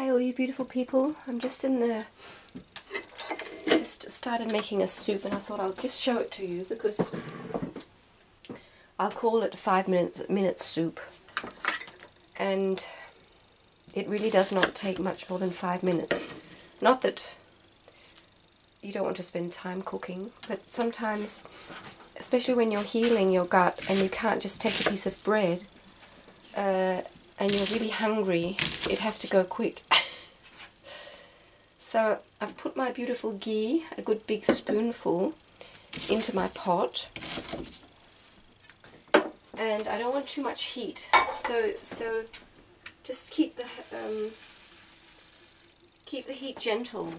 Hi all you beautiful people. I'm just started making a soup, and I thought I'll just show it to you because I'll call it 5 minute soup, and it really does not take much more than 5 minutes. Not that you don't want to spend time cooking, but sometimes, especially when you're healing your gut and you can't just take a piece of bread and you're really hungry, it has to go quick. So I've put my beautiful ghee, a good big spoonful, into my pot, and I don't want too much heat, so just keep the heat gentle,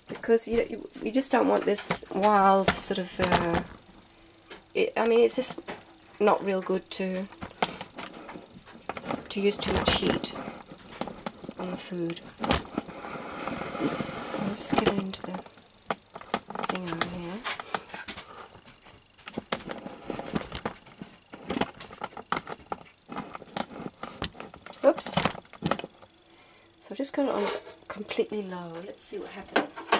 because you just don't want this wild sort of I mean, it's just not real good to use too much heat on the food. So I'll just get it into the thing over here. Oops. So I've just got it on completely low. Let's see what happens.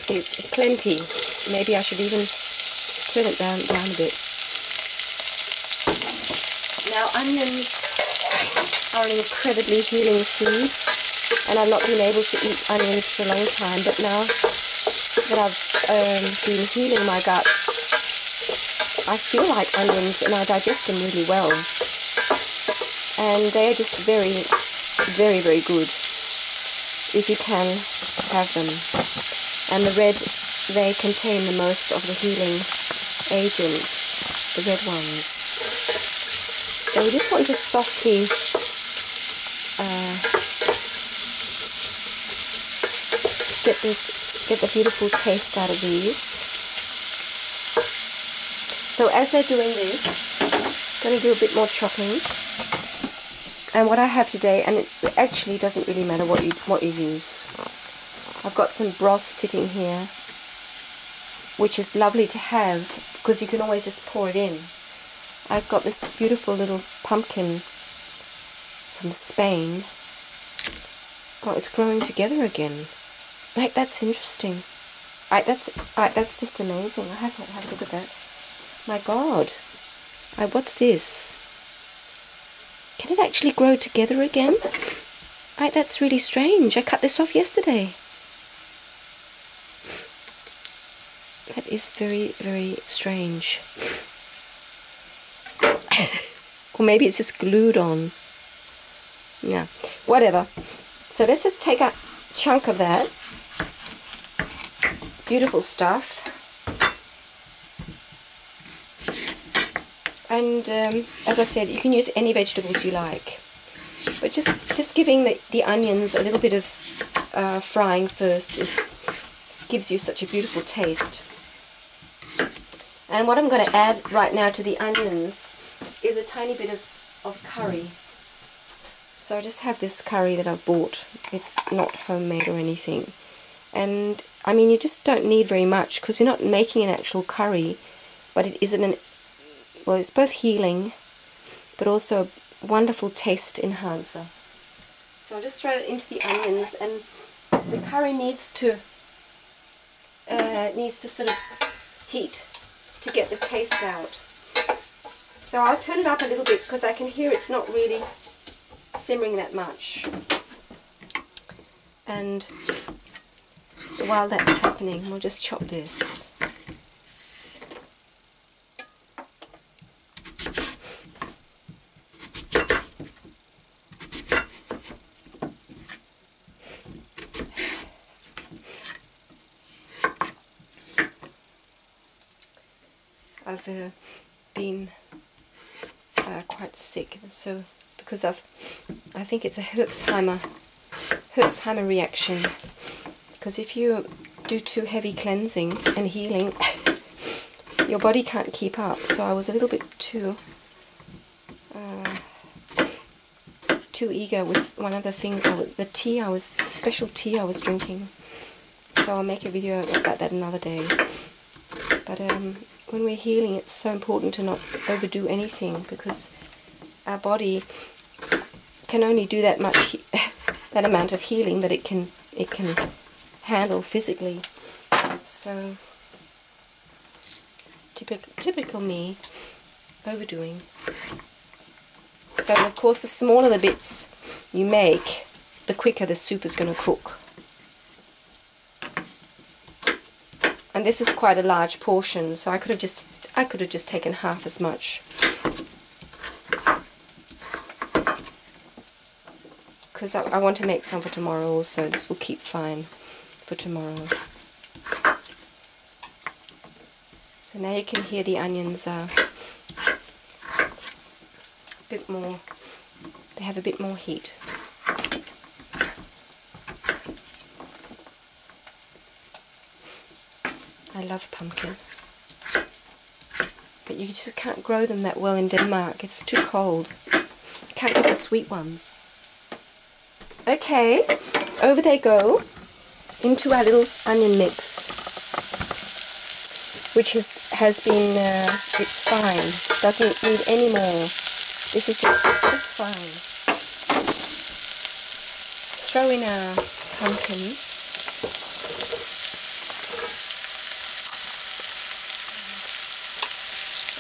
It's plenty. Maybe I should even turn it down a bit. Now, onions are an incredibly healing food, and I've not been able to eat onions for a long time, but now that I've been healing my gut, I feel like onions, and I digest them really well, and they are just very, very, very good if you can have them. And the red, they contain the most of the healing agents, the red ones. So we just want to softly get the beautiful taste out of these. So as they're doing this, I'm going to do a bit more chopping. And what I have today, and it actually doesn't really matter what you use. I've got some broth sitting here, which is lovely to have because you can always just pour it in. I've got this beautiful little pumpkin from Spain. Oh, it's growing together again. Right, that's interesting. Right, that's just amazing. I have to have a look at that. My God. What's this? Can it actually grow together again? Right, that's really strange. I cut this off yesterday. That is very, very strange. Or maybe it's just glued on. Yeah, whatever. So let's just take a chunk of that. Beautiful stuff. And as I said, you can use any vegetables you like. But just giving the onions a little bit of frying first gives you such a beautiful taste. And what I'm going to add right now to the onions is a tiny bit of curry. So I just have this curry that I've bought. It's not homemade or anything. And I mean, you just don't need very much because you're not making an actual curry, but it isn't well, it's both healing but also a wonderful taste enhancer. So I'll just throw it into the onions, and the curry needs to sort of heat to get the taste out. So I'll turn it up a little bit because I can hear it's not really simmering that much. And while that's happening, we'll just chop this. I've been quite sick, so because I think it's a Herxheimer reaction, because if you do too heavy cleansing and healing, your body can't keep up. So I was a little bit too eager with one of the things, the special tea I was drinking. So I'll make a video about that another day. But when we're healing, it's so important to not overdo anything, because our body can only do that much, that amount of healing that it can handle physically. So typical me, overdoing. So of course, the smaller the bits you make, the quicker the soup is going to cook. And this is quite a large portion, so I could have just taken half as much, because I want to make some for tomorrow also. This will keep fine for tomorrow. So now you can hear the onions are a bit more, they have a bit more heat. I love pumpkin, but you just can't grow them that well in Denmark. It's too cold. You can't get the sweet ones. Okay, over they go into our little onion mix, which has been, it's fine. Doesn't need any more. This is just fine. Throw in our pumpkin.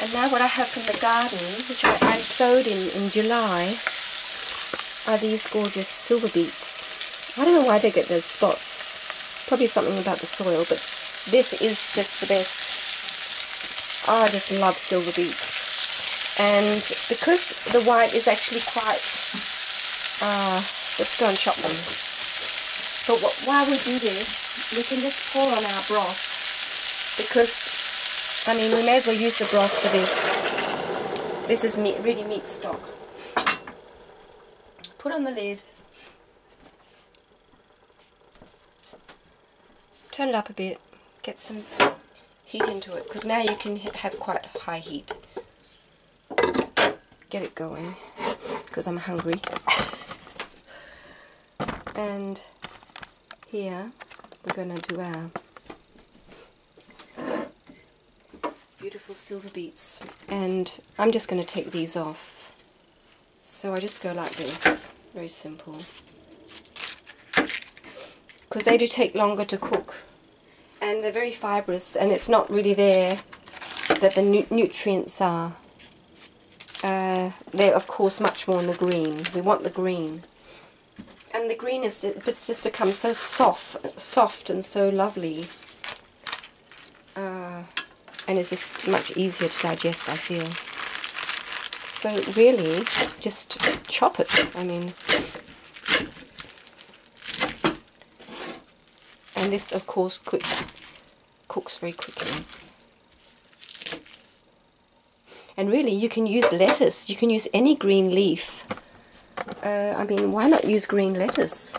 And now what I have from the garden, which I sowed in July, are these gorgeous silver beets. I don't know why they get those spots. Probably something about the soil, but this is just the best. Oh, I just love silver beets. And because the white is actually quite... let's go and chop them. But while we do this, we can just pour on our broth, because I mean, we may as well use the broth for this. This is meat, really meat stock. Put on the lid. Turn it up a bit. Get some heat into it, because now you can have quite high heat. Get it going, because I'm hungry. And here we're going to do our beautiful silver beets, and I'm just going to take these off. So I just go like this, very simple, because they do take longer to cook, and they're very fibrous, and it's not really there that the nutrients are. They're of course much more in the green. We want the green, and the green is just become so soft and so lovely. And it's just much easier to digest, I feel. So really, just chop it. I mean, and this, of course, cooks very quickly. And really, you can use lettuce. You can use any green leaf. I mean, why not use green lettuce?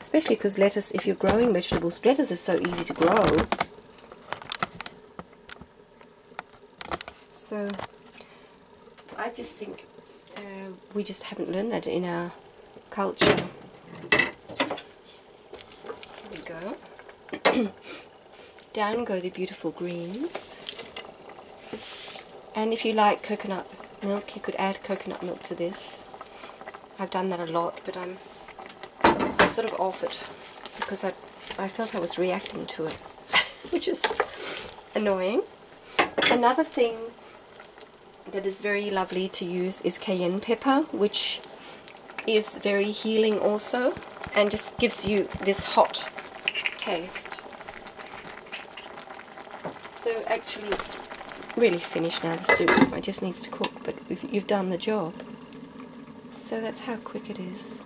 Especially because lettuce, if you're growing vegetables, lettuce is so easy to grow. So I just think we just haven't learned that in our culture. There we go. Down go the beautiful greens. And if you like coconut milk, you could add coconut milk to this. I've done that a lot, but I'm sort of off it because I felt I was reacting to it, which is annoying. Another thing that is very lovely to use is cayenne pepper, which is very healing also, and just gives you this hot taste. So actually it's really finished now, the soup. It just needs to cook, but you've done the job. So that's how quick it is.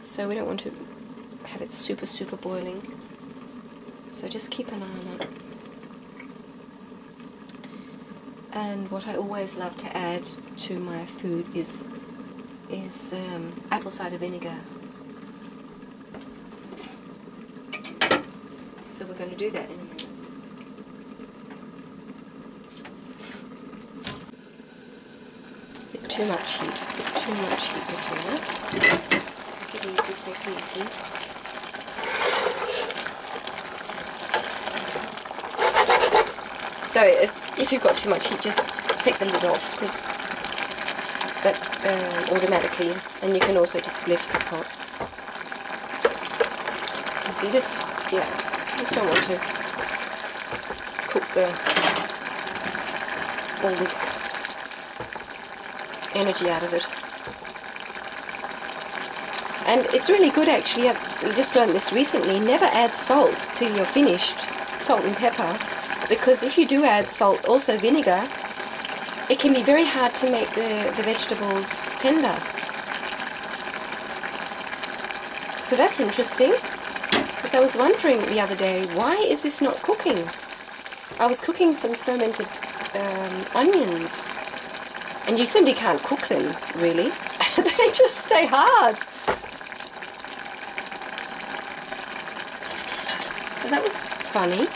So we don't want to have it super boiling. So just keep an eye on it. And what I always love to add to my food is apple cider vinegar. So we're going to do that in a minute. Bit too much heat, Katrina. Take it easy, take it easy. So if you've got too much heat, just take the lid off, because that automatically, and you can also just lift the pot. So you just, yeah, just don't want to cook all the energy out of it. And it's really good actually, I've just learned this recently, never add salt to your finished, salt and pepper, because if you do add salt, also vinegar, it can be very hard to make the vegetables tender. So that's interesting, because I was wondering the other day, why is this not cooking? I was cooking some fermented onions, and you simply can't cook them, really. They just stay hard. So that was funny.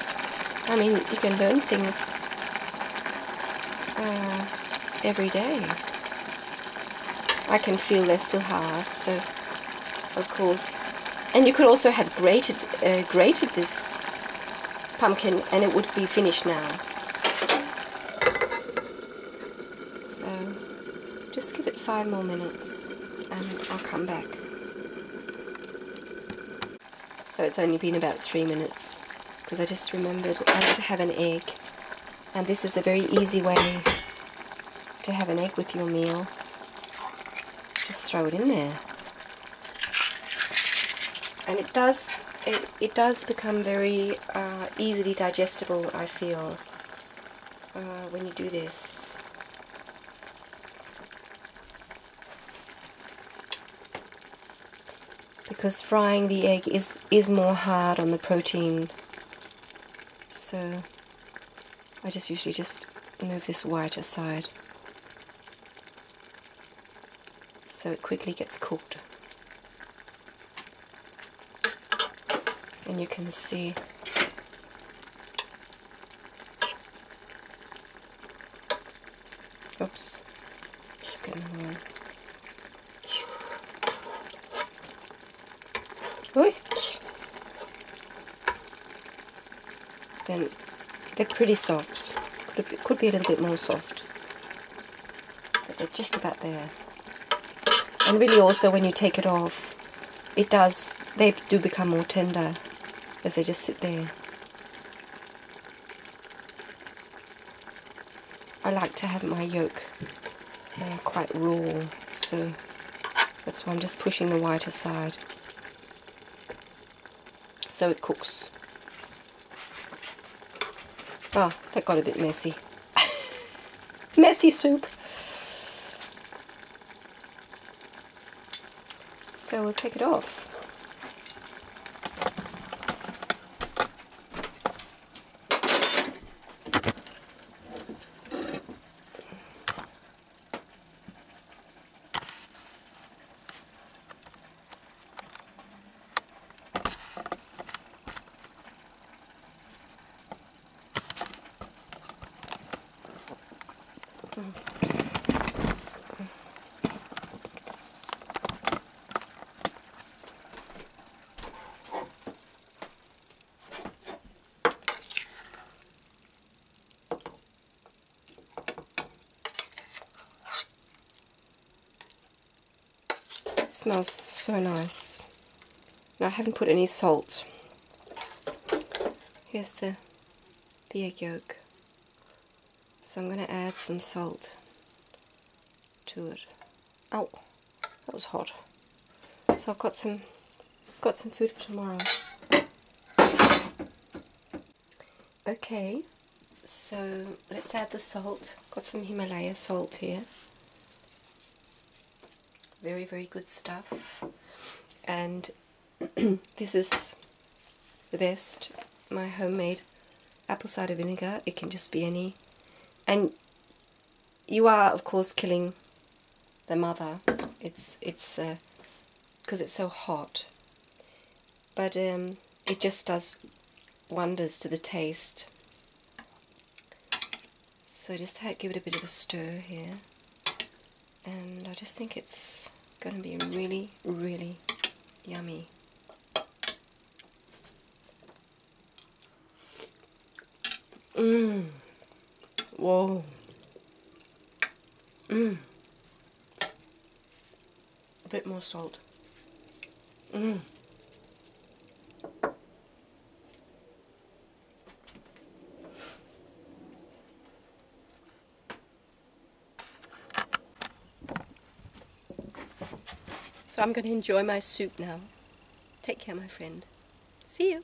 I mean, you can learn things every day. I can feel they're still hard, so of course. And you could also have grated this pumpkin, and it would be finished now. So just give it 5 more minutes, and I'll come back. So it's only been about 3 minutes, because I just remembered I need to have an egg, and this is a very easy way to have an egg with your meal. Just throw it in there, and it does become very easily digestible, I feel, when you do this. Because frying the egg is more hard on the protein, so I just usually just move this white aside so it quickly gets cooked. And you can see oops, let's get another one. Oi. Then they're pretty soft. Could be a little bit more soft, but they're just about there. And really, also when you take it off, they do become more tender as they just sit there. I like to have my yolk quite raw, so that's why I'm just pushing the white aside, so it cooks. Oh, that got a bit messy. Messy soup. So we'll take it off. Smells so nice. Now I haven't put any salt. Here's the egg yolk. So I'm going to add some salt to it. Oh, that was hot. So I've got some food for tomorrow. Okay, so let's add the salt. Got some Himalaya salt here. Very, very good stuff. And this is the best, my homemade apple cider vinegar. It can just be any. And you are, of course, killing the mother. It's because it's so hot. But it just does wonders to the taste. So just give it a bit of a stir here. And I just think it's going to be really, really yummy. Mmm. Whoa. Mmm. bit more salt. So I'm going to enjoy my soup now. Take care, my friend. See you.